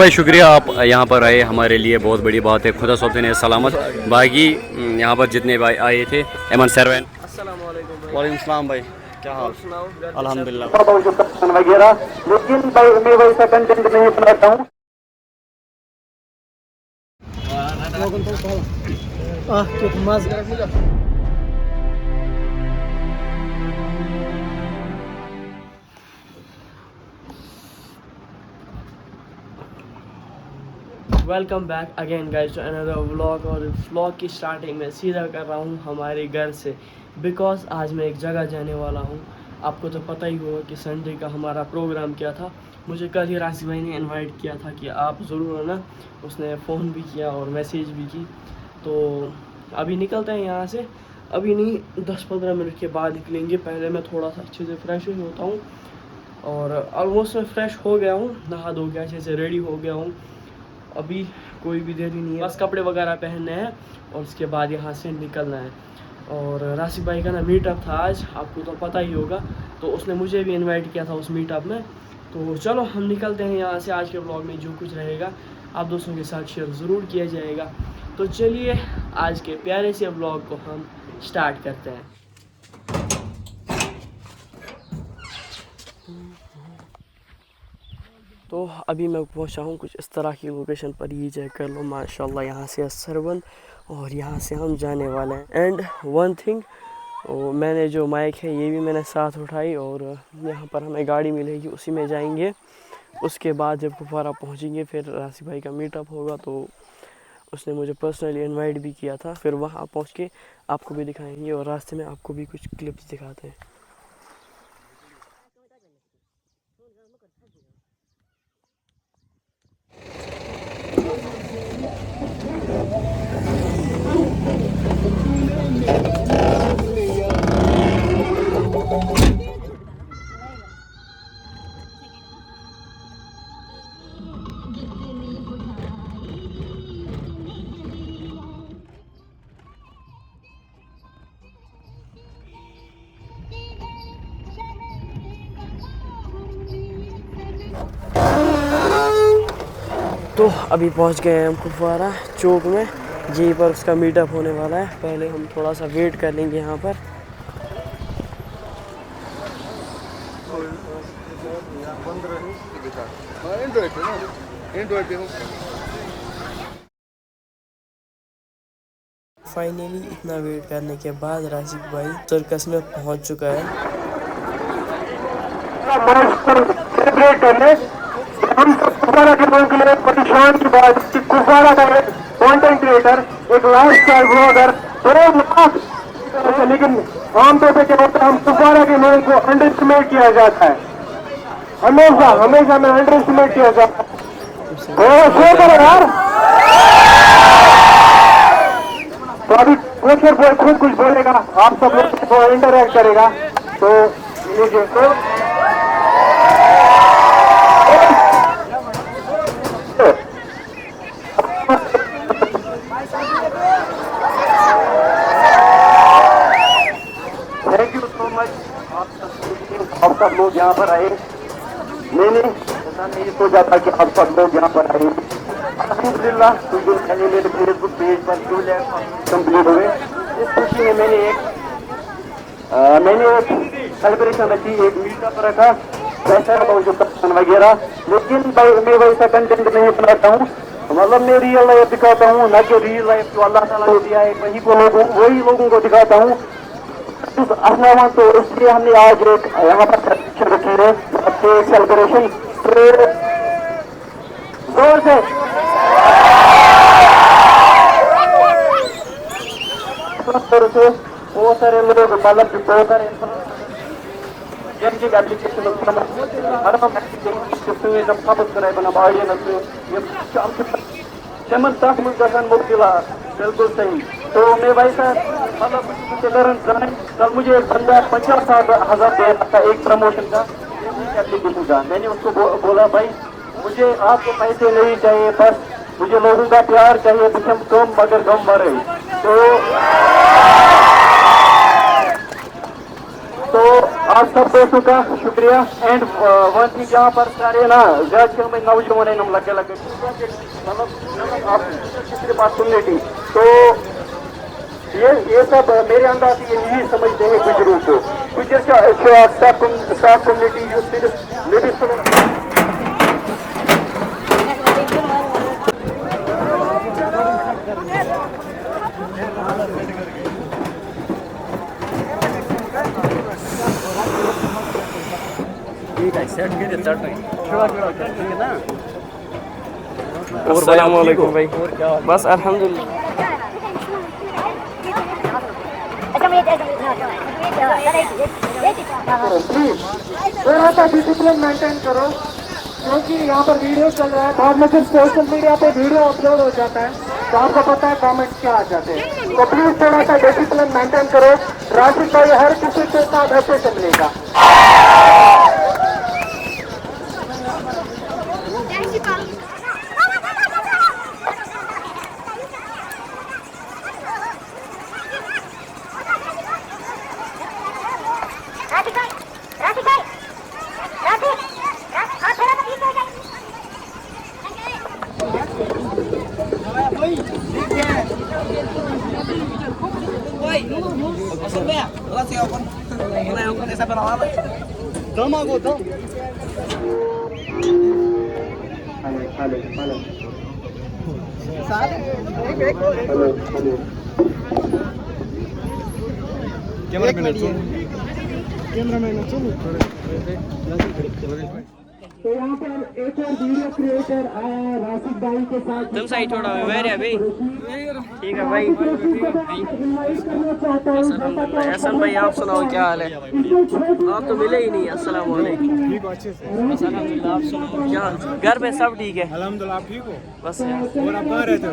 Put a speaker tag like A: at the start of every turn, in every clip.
A: भाई शुक्रिया आप यहाँ पर आए, हमारे लिए बहुत बड़ी बात है। खुदा सोते ने सलामत। बाकी यहाँ पर जितने भाई आए थे, एमन सरवैन, वालेकुम सलाम भाई, क्या हाल? अल्हम्दुलिल्लाह वगैरह, लेकिन भाई मैं वैसा कंटेंट नहीं बनाता हूँ।
B: Welcome back again guys to another vlog. और व्लॉग की स्टार्टिंग में सीधा कर रहा हूँ हमारे घर से, बिकॉज आज मैं एक जगह जाने वाला हूँ। आपको तो पता ही होगा कि संडे का हमारा प्रोग्राम क्या था। मुझे कल ही राशि भाई ने इनवाइट किया था कि आप ज़रूर आना। उसने फ़ोन भी किया और मैसेज भी की। तो अभी निकलते हैं यहाँ से। अभी नहीं, 10-15 मिनट के बाद निकलेंगे। पहले मैं थोड़ा सा अच्छे से फ्रेश होता हूँ और ऑलमोस्ट मैं फ्रेश हो गया हूँ, नहा धो के अच्छे से रेडी हो गया हूँ। अभी कोई भी देरी नहीं है, बस कपड़े वगैरह पहनने हैं और उसके बाद यहाँ से निकलना है। और राशिद भाई का ना मीटअप था आज, आपको तो पता ही होगा। तो उसने मुझे भी इनवाइट किया था उस मीटअप में। तो चलो हम निकलते हैं यहाँ से। आज के ब्लॉग में जो कुछ रहेगा आप दोस्तों के साथ शेयर ज़रूर किया जाएगा। तो चलिए आज के प्यारे से ब्लॉग को हम स्टार्ट करते हैं। तो अभी मैं पहुंचा हूँ कुछ इस तरह की लोकेशन पर, ये चेक कर लो माशाल्लाह। यहाँ से सरवन और यहाँ से हम जाने वाले हैं। एंड वन थिंग, मैंने जो माइक है ये भी मैंने साथ उठाई और यहाँ पर हमें गाड़ी मिलेगी, उसी में जाएंगे। उसके बाद जब कुपवारा पहुँचेंगे फिर राशि भाई का मीटअप होगा। तो उसने मुझे पर्सनली इनवाइट भी किया था। फिर वहाँ पहुँच के आपको भी दिखाएंगे और रास्ते में आपको भी कुछ क्लिप्स दिखाते हैं। तो अभी पहुंच गए हैं हम कुपवारा चौक में, यहीं पर उसका मीटअप होने वाला है। पहले हम थोड़ा सा वेट कर लेंगे यहाँ पर। फाइनली इतना वेट करने के बाद राशिद भाई सर्कस में पहुंच चुका है।
C: सेलिब्रेट करने हम सब कुपवारा के लोगों के लिए परेशान की बात कि कुपवारा का एक कॉन्टेंट क्रिएटर, एक लाइफ स्टाइल ब्लॉगर, लेकिन आमतौर पर क्या होता है, हम कुपवारा के लोगों को अंडर एस्टिमेट किया जाता है। हमेशा में अंडर एस्टिमेट किया जाता है। यार तो अभी कोचर बॉय खुद कुछ बोलेगा, आप सब लोग को इंटरैक्ट करेगा। तो लीजिए। तो थैंक यू सो मच आप सब लोग यहाँ पर आए। मैंने नहीं सोचा था कि आप सब लोग यहाँ पर आए। अल्हम्दुलिल्लाह मेरे फेसबुक पेज पर 2 लाख कंप्लीट हुए। इस खुशी में मैंने एक सेलिब्रेशन रखी, एक मीटअप रखा, वैसा वगैरह। लेकिन मैं वैसा कंटेंट नहीं बनाता हूँ, मतलब मैं रियल लाइफ दिखाता हूँ, न कि रियल लाइफ जो अल्लाह ताला ने दिया है वही लोगों को दिखाता हूँ। तो इसलिए हमने आज एक यहाँ पर सेलिब्रेशन रखी है, सेलिब्रेशन जोर से बहुत सारे लोग, मतलब बहुत सारे एप्लीकेशन मुब्तला, बिल्कुल सही। तो मैं भाई साहब मतलब कल मुझे एक बंदा 50,000 दे रहा था एक प्रमोशन का, एप्लीकेशन का। मैंने उसको बोला भाई मुझे आपको पैसे नहीं चाहिए, बस मुझे लोगों का प्यार चाहिए, तुम मगर गम मरे। तो तो आप सब दोस्तों का शुक्रिया एंड वन थिंग यहाँ पर सारे ना ज्यादा में नौजवान है हम लगे लगे मतलब आप किसी बात सुनने थी तो ये सब मेरे अंदाज से यही समझते हैं गुजरों को गुजर का सब कम्युनिटी जो सिर्फ लेडीज
B: अस्सलाम वालेकुम भाई। बस अल्हम्दुलिल्लाह।
C: थोड़ा सा डिसिप्लिन मेंटेन करो क्योंकि यहाँ पर वीडियो चल रहा है बाद में फिर सोशल मीडिया पे वीडियो अपलोड हो जाता है तो आपको पता है कमेंट्स क्या आ जाते हैं तो प्लीज थोड़ा सा डिसिप्लिन मेंटेन करो राशिद भाई हर किसी के साथ ऐसे चलेगा तो यहाँ पर एक और वीडियो क्रिएटर आया है राशिद भाई के साथ
B: तुम सही थोड़ा वेर है भाई। ठीक है भाई। एहसन भाई आप सुनाओ क्या हाल है? आप तो मिले ही नहीं। अस्सलाम वालेकुम। अल्हम्दुलिल्लाह आप सुनाओ क्या हाल? घर पे सब ठीक है?
D: अल्हम्दुलिल्लाह आप ठीक हो?
B: बस यार।
D: और आप कहाँ रहते हो?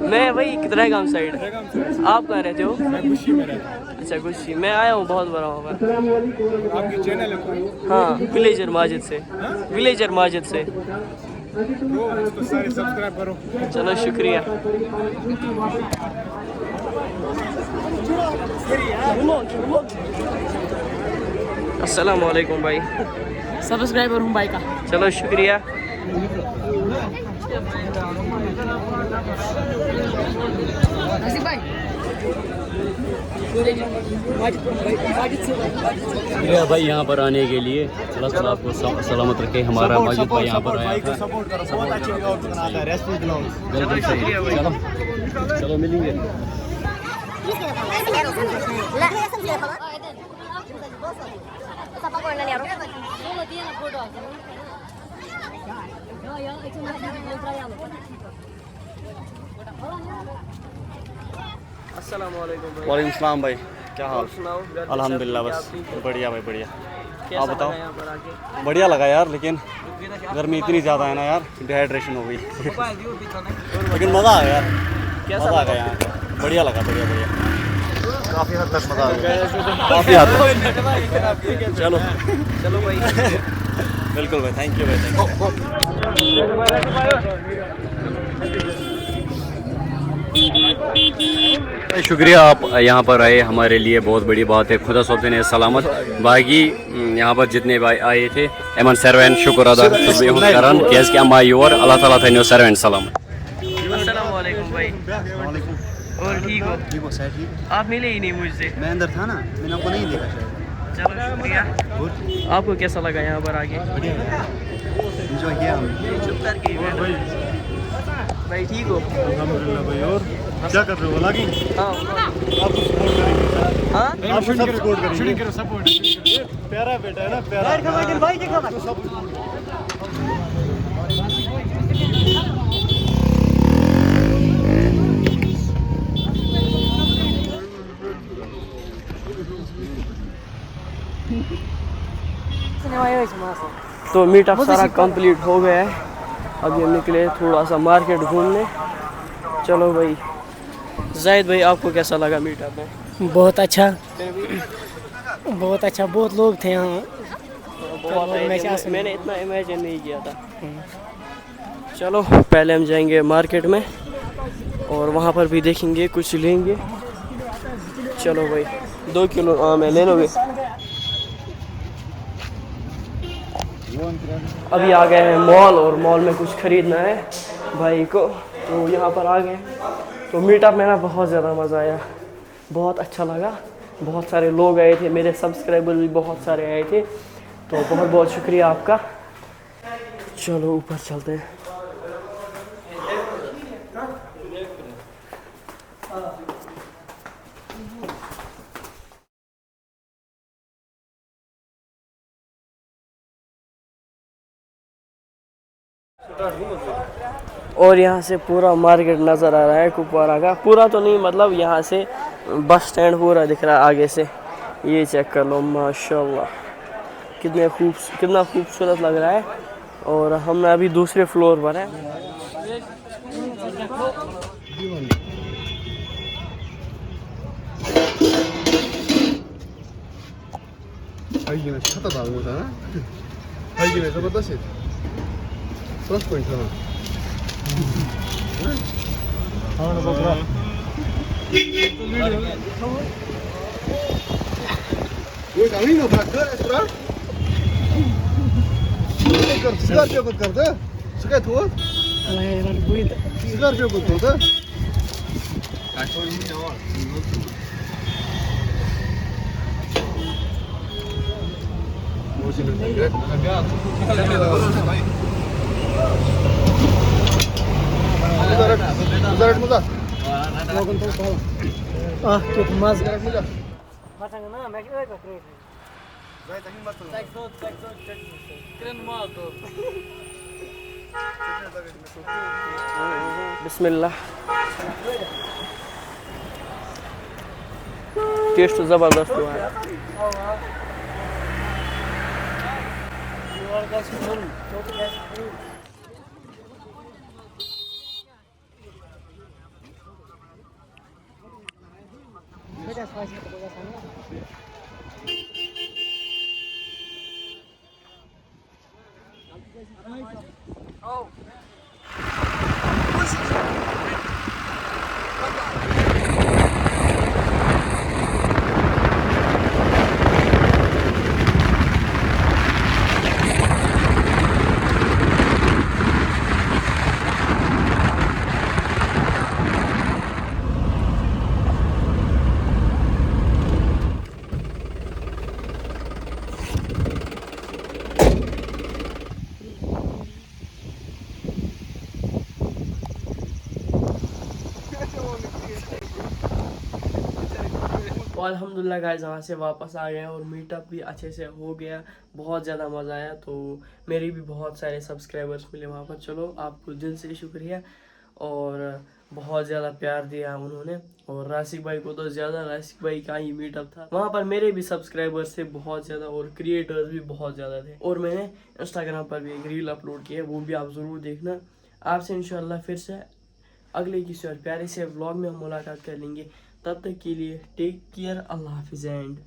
B: मैं वही दरगाह साइड। आप कहाँ रहते हो?
D: मैं खुशी में रहता हूँ।
B: अच्छा गुस्सी। मैं आया हूँ बहुत बड़ा वहाँ पर।
D: आपकी चैनल है कोई?
B: हाँ विलेजर माजिद से। विलेजर माजिद से।
D: तो सारे सब्सक्राइब करो।
B: चलो शुक्रिया। अस्सलाम वालेकुम भाई।
E: सब्सक्राइबर हूँ भाई का।
B: चलो शुक्रिया।
A: शुक्रिया भाई यहाँ पर आने के लिए। अल्लाह ताला आपको सलामत रखे। हमारा माजिद भाई यहाँ पर आया था।
D: सपोर्ट करो बहुत अच्छे व्लॉग्स बनाता है रेसिपी व्लॉग्स।
A: बिल्कुल सही। चलो मिलेंगे।
B: अस्सलाम वालेकुम भाई।
A: वालेकुम सलाम भाई, क्या हाल?
B: सुनाओ।
A: अल्हम्दुलिल्लाह बस बढ़िया भाई बढ़िया।
B: कैसा
A: आप बताओ।
B: लगा यहाँ पर आके?
A: बढ़िया लगा यार लेकिन गर्मी इतनी ज़्यादा है ना यार डिहाइड्रेशन हो गई लेकिन मज़ा आ गया यार।
B: कैसा
A: मज़ा आ
B: लगा?
A: गया यहाँ बढ़िया लगा बढ़िया बढ़िया काफ़ी हद तक मज़ा आ गया काफ़ी हद तक। चलो
B: चलो भाई।
A: बिल्कुल भाई थैंक यू भाई शुक्रिया आप यहाँ पर आए हमारे लिए बहुत बड़ी बात है। खुदा सब ने सलामत बाकी यहाँ पर जितने भाई आए थे एमन सर्वेंट शुक्र अदा करन कैसे क्या माई और अल्लाह ताला थे सर्वेंट सलामत।
B: अस्सलाम वालेकुम भाई। और ठीक हो?
D: ठीक हो सर ठीक।
B: आप मिले ही नहीं मुझसे।
D: मैं अंदर था ना मैंने आपको नहीं देखा शायद।
B: चलो शुक्रिया। आपको कैसा लगा यहाँ पर आके?
D: एंजॉय किया हमने।
B: चुप करके भाई ठीक हो?
D: अल्हम्दुलिल्लाह भाई। और क्या कर रहे हो? व्लॉगिंग?
B: हाँ
D: आपको सपोर्ट करेंगे।
B: हाँ
D: आप सब सपोर्ट करेंगे। शुरू करो सपोर्ट। प्यारा बेटा है ना प्यारा। भाई क्या खाना?
B: तो मीटअप सारा कंप्लीट हो गया है। अभी हम निकले थोड़ा सा मार्केट घूमने। चलो भाई। जाहिद भाई आपको कैसा लगा मीटअप में?
E: बहुत अच्छा बहुत अच्छा। बहुत लोग थे यहाँ।
B: मैंने इतना इमेजिन नहीं किया था। चलो पहले हम जाएंगे मार्केट में और वहाँ पर भी देखेंगे कुछ लेंगे। चलो भाई 2 किलो आम है ले लोगे? अभी आ गए हैं मॉल और मॉल में कुछ ख़रीदना है भाई को, तो यहाँ पर आ गए। तो मीटअप में ना बहुत ज़्यादा मज़ा आया, बहुत अच्छा लगा। बहुत सारे लोग आए थे, मेरे सब्सक्राइबर भी बहुत सारे आए थे, तो बहुत बहुत शुक्रिया आपका। चलो ऊपर चलते हैं। और यहाँ से पूरा मार्केट नज़र आ रहा है कुपवारा का, पूरा तो नहीं मतलब यहाँ से बस स्टैंड पूरा दिख रहा है आगे से। ये चेक कर लो माशाल्लाह, कितना खूबसूरत लग रहा है। और हम अभी दूसरे फ्लोर पर हैं। बिस्मिल्लाह, टेस्ट तो ज़बरदस्त हुआ है। तो अल्हम्दुलिल्लाह गाइस यहाँ से वापस आ गए और मीटअप भी अच्छे से हो गया, बहुत ज़्यादा मज़ा आया। तो मेरी भी बहुत सारे सब्सक्राइबर्स मिले वहाँ पर। चलो आपको दिल से शुक्रिया, और बहुत ज़्यादा प्यार दिया उन्होंने। और राशिक भाई को तो ज़्यादा, राशिक भाई का ही मीटअप था वहाँ पर। मेरे भी सब्सक्राइबर्स थे बहुत ज़्यादा और क्रिएटर्स भी बहुत ज़्यादा थे। और मैंने इंस्टाग्राम पर भी एक रील अपलोड की है, वो भी आप ज़रूर देखना। आपसे इंशाल्लाह फिर से अगले किसी और प्यारे से व्लॉग में हम मुलाकात कर लेंगे। तब तक के लिए टेक केयर, अल्लाह हाफिज़ एंड